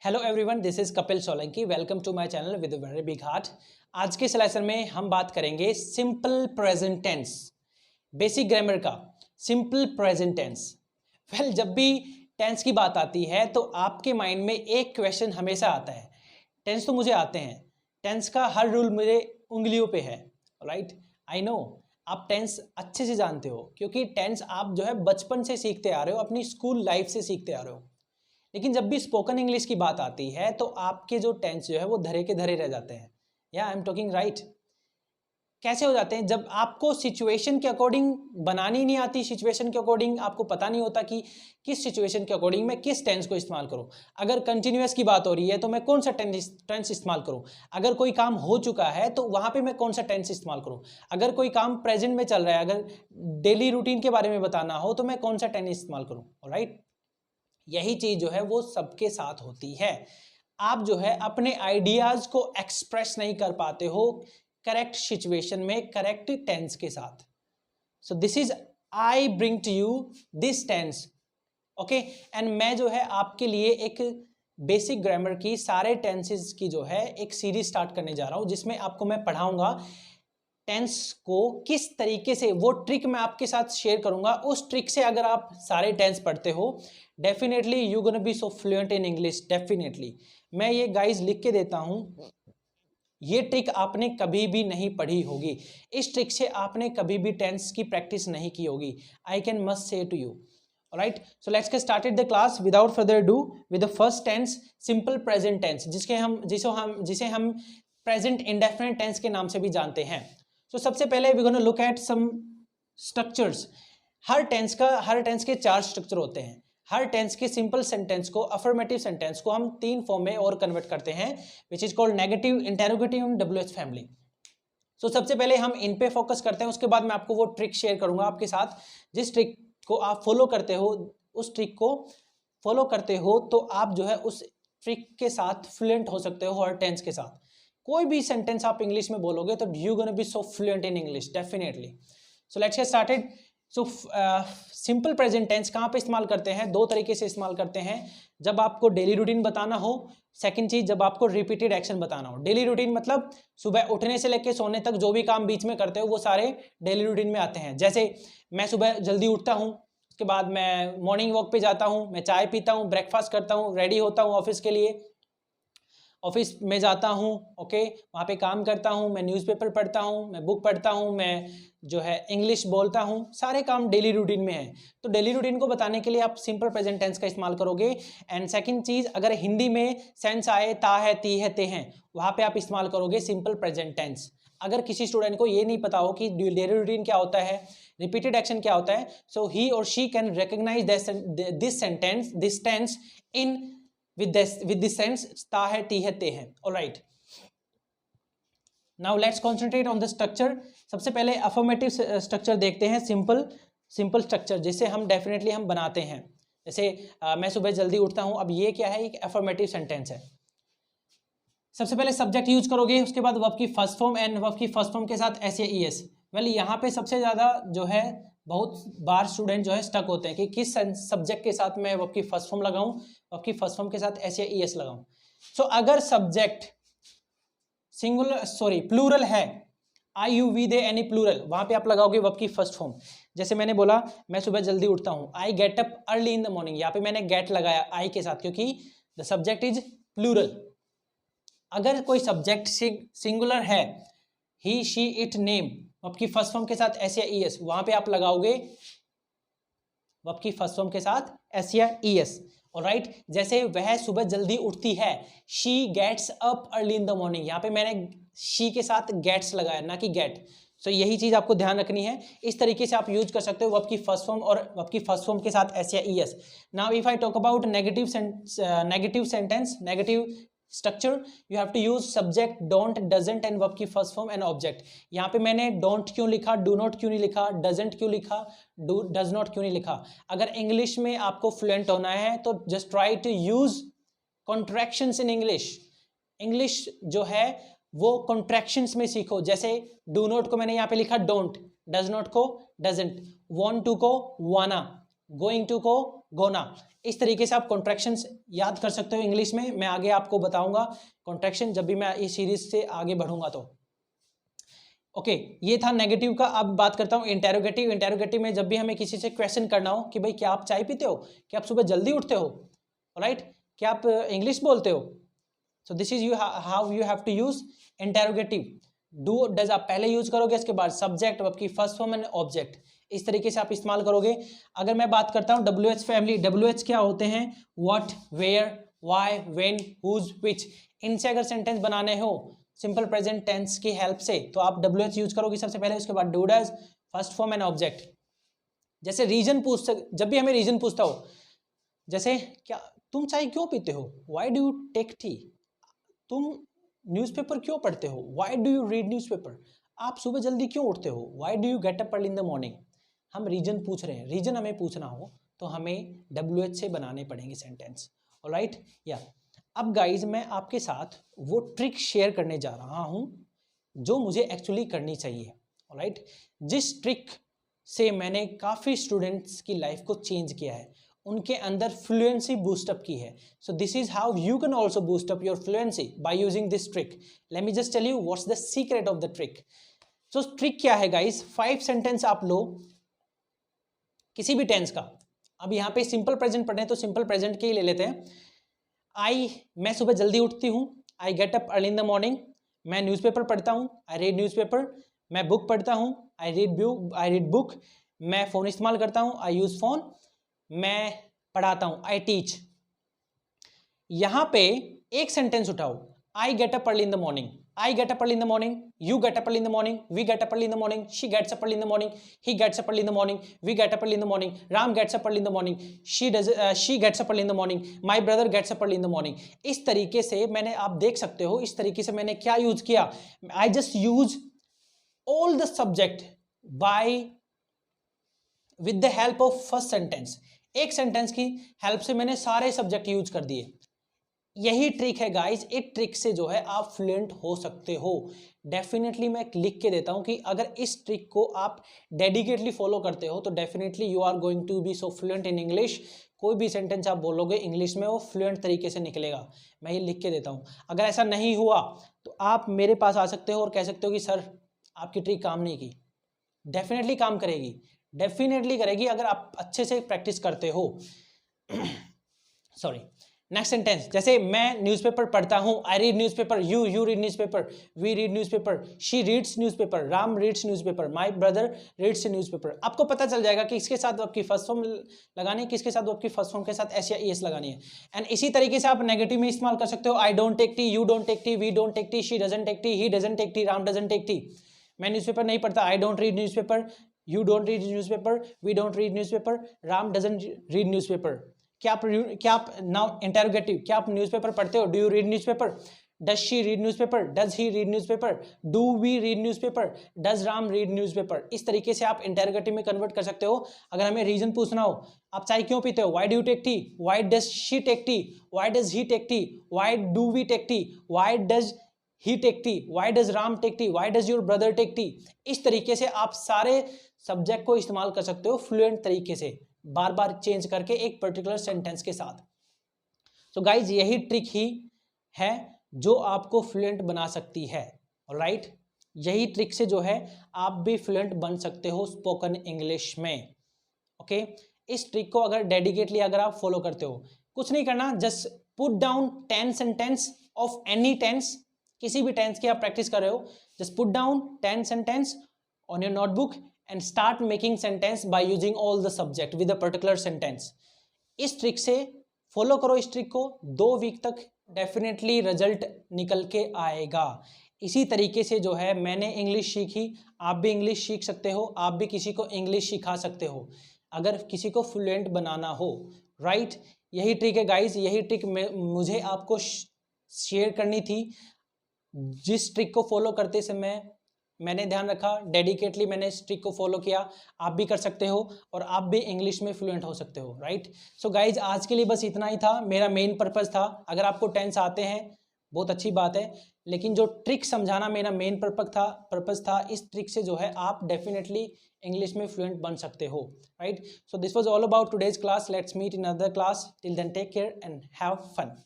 Hello everyone, this is Kapil Solanki. Welcome to my channel with a very big heart. आज के इस lesson में हम बात करेंगे simple present tense, basic grammar का सिंपल प्रेजेंट टेंस। जब भी टेंस की बात आती है तो आपके माइंड में एक क्वेश्चन हमेशा आता है। टेंस तो मुझे आते हैं, टेंस का हर रूल मेरे उंगलियों पे है, राइट। आई नो आप टेंस अच्छे से जानते हो क्योंकि टेंस आप जो है बचपन से सीखते आ रहे हो, अपनी स्कूल लाइफ से सीखते आ रहे हो। लेकिन जब भी स्पोकन इंग्लिश की बात आती है तो आपके जो टेंस जो है वो धरे के धरे रह जाते हैं। या आई एम टॉकिंग राइट। कैसे हो जाते हैं? जब आपको सिचुएशन के अकॉर्डिंग बनानी नहीं आती, सिचुएशन के अकॉर्डिंग आपको पता नहीं होता कि किस सिचुएशन के अकॉर्डिंग मैं किस टेंस को इस्तेमाल करूं। अगर कंटिन्यूअस की बात हो रही है तो मैं कौन सा टेंस इस्तेमाल करूं। अगर कोई काम हो चुका है तो वहां पे मैं कौन सा टेंस इस्तेमाल करूं। अगर कोई काम प्रेजेंट में चल रहा है, अगर डेली रूटीन के बारे में बताना हो तो मैं कौन सा टेंस इस्तेमाल करूं, राइट। यही चीज जो है वो सबके साथ होती है। आप जो है अपने आइडियाज को एक्सप्रेस नहीं कर पाते हो करेक्ट सिचुएशन में, करेक्ट टेंस के साथ। So this is I bring to you this tense, okay. And मैं जो है आपके लिए एक बेसिक ग्रामर की सारे टेंसेस की जो है एक सीरीज स्टार्ट करने जा रहा हूं, जिसमें आपको मैं पढ़ाऊंगा टेंस को किस तरीके से। वो ट्रिक मैं आपके साथ शेयर करूंगा। उस ट्रिक से अगर आप सारे टेंस पढ़ते हो, definitely you gonna be so fluent in English, definitely. मैं ये गाइज लिख के देता हूं, ये ट्रिक आपने कभी भी नहीं पढ़ी होगी। इस ट्रिक से आपने कभी भी टेंस की प्रैक्टिस नहीं की होगी। I can must say to you, right. So let's get started the class without further do with the first tense, simple present tense, जिसे हम प्रेजेंट इंडेफिनिट टेंस के नाम से भी जानते हैं। तो सबसे पहले we gonna look at some structures. हर टेंस के 4 स्ट्रक्चर होते हैं। हर टेंस के सिंपल सेंटेंस को, अफर्मेटिव सेंटेंस को हम 3 फॉर्म में और कन्वर्ट करते हैं, which is called negative, interrogative and WH family. So सबसे पहले हम इन पे फोकस करते हैं, उसके बाद मैं आपको वो ट्रिक शेयर करूंगा आपके साथ। जिस ट्रिक को आप फॉलो करते हो, उस ट्रिक को फॉलो करते हो तो आप जो है उस ट्रिक के साथ फ्लुएंट हो सकते हो हर टेंस के साथ। कोई भी सेंटेंस आप इंग्लिश में बोलोगे तो you gonna be so fluent in English, definitely. So let's get started. So simple present tense कहाँ पे इस्तेमाल करते हैं? 2 तरीके से इस्तेमाल करते हैं। जब आपको डेली रूटीन बताना हो, सेकंड चीज जब आपको रिपीटेड एक्शन बताना हो। डेली रूटीन मतलब सुबह उठने से लेकर सोने तक जो भी काम बीच में करते हो वो सारे डेली रूटीन में आते हैं। जैसे मैं सुबह जल्दी उठता हूँ, उसके बाद मैं मॉर्निंग वॉक पे जाता हूँ, मैं चाय पीता हूँ, ब्रेकफास्ट करता हूँ, रेडी होता हूँ ऑफिस के लिए, ऑफिस में जाता हूँ, ओके, वहाँ पे काम करता हूँ, मैं न्यूज़पेपर पढ़ता हूँ, मैं बुक पढ़ता हूँ, मैं जो है इंग्लिश बोलता हूँ। सारे काम डेली रूटीन में है। तो डेली रूटीन को बताने के लिए आप सिंपल प्रेजेंट टेंस का इस्तेमाल करोगे। एंड सेकंड चीज, अगर हिंदी में सेंस आए ता है, ती है, ते हैं, वहाँ पे आप इस्तेमाल करोगे सिंपल प्रेजेंट टेंस। अगर किसी स्टूडेंट को ये नहीं पता हो कि डेली रूटीन क्या होता है, रिपीटेड एक्शन क्या होता है, सो ही और she can recognise this tense in with this sense, ता है, ती है, ते हैं, alright. Now let's concentrate on the structure. सबसे पहले अफर्मेटिव स्ट्रक्चर देखते हैं, सिंपल स्ट्रक्चर जिसे हम डेफिनेटली हम बनाते हैं। जैसे मैं सुबह जल्दी उठता हूं, अब ये क्या है? एक अफर्मेटिव सेंटेंस है। सबसे पहले सब्जेक्ट यूज करोगे, उसके बाद वर्ब की फर्स्ट फॉर्म, एंड वर्ब की फर्स्ट फॉर्म के साथ एस या ईएस। वेल यहाँ पे सबसे ज्यादा जो है बहुत बार स्टूडेंट जो है स्टक होते हैं कि किस सब्जेक्ट के साथ मैं वर्ब की फर्स्ट फॉर्म लगाऊं, वर्ब की फर्स्ट फॉर्म के साथ एस या ईएस लगाऊं। सो अगर सब्जेक्ट प्लूरल है, I you we they any plural, वहां पे आप लगाओगे वर्ब की फर्स्ट फॉर्म। जैसे मैंने बोला मैं सुबह जल्दी उठता हूं, I get up early in the morning, यहाँ पे मैंने गेट लगाया आई के साथ क्योंकि द सब्जेक्ट इज प्लूरल। अगर कोई सब्जेक्ट सिंगुलर है, ही शी इट नेम, वर्ब की फर्स्ट फॉर्म के साथ एस या ईएस, वहां पे आप लगाओगे वर्ब की फर्स्ट फॉर्म के साथ एस या ईएस, ऑलराइट। जैसे वह सुबह जल्दी उठती है, she gets up early in the morning, यहाँ पे मैंने शी के साथ गेट्स लगाया, ना कि गेट। सो यही चीज आपको ध्यान रखनी है। इस तरीके से आप यूज कर सकते हो वर्ब की फर्स्ट फॉर्म और वर्ब की फर्स्ट फॉर्म के साथ एस या ES. Now if I talk about negative sentence, negative structure, you have to use subject, don't, doesn't and verb की फर्स्ट फॉर्म एंड ऑब्जेक्ट। यहाँ पे मैंने डोंट क्यों लिखा, डू नॉट क्यों नहीं लिखा, डजंट क्यों लिखा, डज नॉट क्यों नहीं लिखा? अगर इंग्लिश में आपको फ्लुएंट होना है तो just try to use contractions in English. English जो है वो कॉन्ट्रैक्शंस में सीखो। जैसे डू नॉट को मैंने यहाँ पे लिखा डोंट, डज नॉट को डजंट, वांट टू को वाना, गोइंग टू को गोना। इस तरीके से आप कॉन्ट्रैक्शंस याद कर सकते हो इंग्लिश में। मैं आगे आपको बताऊंगा कॉन्ट्रैक्शन जब भी मैं इस सीरीज से आगे बढ़ूंगा तो। ओके ये था नेगेटिव का। अब बात करता हूँ इंटेरोगेटिव। इंटेरोगेटिव में जब भी हमें किसी से क्वेश्चन करना हो कि भाई क्या आप चाय पीते हो, क्या आप सुबह जल्दी उठते हो, राइट, क्या आप इंग्लिश बोलते हो, so this is you how you have to use interrogative. Do does आप पहले यूज करोगे, इसके बाद सब्जेक्ट, आपकी फर्स्ट फॉर्म एंड ऑब्जेक्ट, इस तरीके से आप इस्तेमाल करोगे। अगर मैं बात करता हूँ WH फैमिली, WH क्या होते हैं, what, where, why, when, whose, which. इनसे अगर सेंटेंस बनाने हो सिंपल प्रेजेंट टेंस की हेल्प से तो आप WH यूज करोगे सबसे पहले, उसके बाद do does, first form and object. जैसे रीजन जब भी हमें रीजन पूछता हो, जैसे क्या तुम चाय क्यों पीते हो, why do you take tea, तुम न्यूज़पेपर क्यों पढ़ते हो, why do you read newspaper, आप सुबह जल्दी क्यों उठते हो, why do you get up early in the morning. हम रीजन पूछ रहे हैं, रीजन हमें पूछना हो तो हमें WH से बनाने पड़ेंगे सेंटेंस। ऑलराइट या अब गाइज मैं आपके साथ वो ट्रिक शेयर करने जा रहा हूं जो मुझे एक्चुअली करनी चाहिए। ऑलराइट, जिस ट्रिक से मैंने काफ़ी स्टूडेंट्स की लाइफ को चेंज किया है, उनके अंदर फ्लुएंसी बूस्टअप की है। So this is how you can also boost up your fluency by using this trick. Let me just tell you what's the secret of the trick. So trick क्या है guys, 5 sentence आप लो किसी भी tense का। अब यहाँ पे simple present पढ़े तो सिंपल प्रेजेंट के ही ले लेते हैं। मैं सुबह जल्दी उठती हूँ, I get up early in the morning. मैं न्यूज़पेपर पढ़ता हूँ, आई रीड न्यूज़पेपर। मैं बुक पढ़ता हूँ, आई रीड बुक। मैं फ़ोन इस्तेमाल करता हूँ, आई यूज़ फ़ोन। मैं पढ़ाता हूँ, आई टीच। यहाँ पे एक सेंटेंस उठाओ, I get up early in the morning, I get up early in the morning, you get up early in the morning, we get up early in the morning, she gets up early in the morning, he gets up early in the morning, we get up early in the morning, Ram gets up early in the morning, she gets up early in the morning, my brother gets up early in the morning। इस तरीके से मैंने, आप देख सकते हो इस तरीके से मैंने क्या यूज किया, I just use all the subject by with the help of first sentence। एक सेंटेंस की हेल्प से मैंने सारे सब्जेक्ट यूज कर दिए। यही ट्रिक है गाइस, एक ट्रिक से जो है आप फ्लुएंट हो सकते हो। डेफिनेटली मैं लिख के देता हूं कि अगर इस ट्रिक को आप डेडिकेटली फॉलो करते हो तो definitely you are going to be so fluent in English. कोई भी सेंटेंस आप बोलोगे इंग्लिश में वो फ्लुएंट तरीके से निकलेगा। मैं ये लिख के देता हूं। अगर ऐसा नहीं हुआ तो आप मेरे पास आ सकते हो और कह सकते हो कि सर आपकी ट्रिक काम नहीं की। डेफिनेटली काम करेगी, डेफिनेटली करेगी अगर आप अच्छे से प्रैक्टिस करते हो। सॉरी, नेक्स्ट सेंटेंस, जैसे मैं न्यूज़पेपर पढ़ता हूँ, I read newspaper, you read newspaper, we read newspaper, she reads newspaper, Ram reads newspaper, my brother reads newspaper. आपको पता चल जाएगा कि इसके साथ आपकी फर्स्ट फॉर्म लगानी है, किसके साथ आपकी फर्स्ट फॉर्म के साथ एस या ईएस लगानी है। एंड इसी तरीके से आप नेगेटिव में इस्तेमाल कर सकते हो। I don't take tea, you don't take tea, we don't take tea, she doesn't take tea, he doesn't take tea, Ram doesn't take tea. मैं न्यूज़पेपर नहीं पढ़ता, I don't read newspaper, you don't read newspaper, we don't read newspaper, Ram doesn't read newspaper. क्या आप now interrogative, क्या आप newspaper पढ़ते हो, do you read newspaper, does she read newspaper, does he read newspaper, do we read newspaper, does Ram read newspaper. इस तरीके से आप इंटेरोगेटिव में कन्वर्ट कर सकते हो। अगर हमें रीजन पूछना हो, आप चाय क्यों पीते हो, why do you take tea, why does she take tea, why does he take tea, why do we take tea, why does he take tea, why does Ram take tea, why does your brother take tea. इस तरीके से आप सारे subject को इस्तेमाल कर सकते हो फ्लुएंट तरीके से, बार बार चेंज करके एक पर्टिकुलर सेंटेंस के साथ। तो गाइज यही ट्रिक ही है जो आपको फ्लुएंट बना सकती है। ऑलराइट, यही ट्रिक से जो है आप भी फ्लुएंट बन सकते हो स्पोकन इंग्लिश में। ओके, इस ट्रिक को अगर डेडिकेटली अगर आप फॉलो करते हो, कुछ नहीं करना, just put down 10 sentence of any tense. किसी भी टेंस की आप प्रैक्टिस कर रहे हो, just put down 10 sentence on your notebook and start making sentence by using all the subject with a particular sentence। इस ट्रिक से फॉलो करो, इस ट्रिक को 2 वीक तक डेफिनेटली रिजल्ट निकल के आएगा। इसी तरीके से जो है मैंने इंग्लिश सीखी, आप भी इंग्लिश सीख सकते हो, आप भी किसी को इंग्लिश सिखा सकते हो अगर किसी को फ्लुएंट बनाना हो। राइट, यही ट्रिक है गाइज, यही ट्रिक मुझे आपको शेयर करनी थी। जिस ट्रिक को फॉलो करते समय मैंने ध्यान रखा, डेडिकेटली मैंने इस ट्रिक को फॉलो किया, आप भी कर सकते हो और आप भी इंग्लिश में फ्लुएंट हो सकते हो। राइट, सो गाइज आज के लिए बस इतना ही था, मेरा मेन पर्पस था। अगर आपको टेंस आते हैं बहुत अच्छी बात है, लेकिन जो ट्रिक समझाना मेरा मेन पर्पस था, इस ट्रिक से जो है आप डेफिनेटली इंग्लिश में फ्लुएंट बन सकते हो, right. So this was all about today's class. Let's meet in another class. Till then take care and have fun.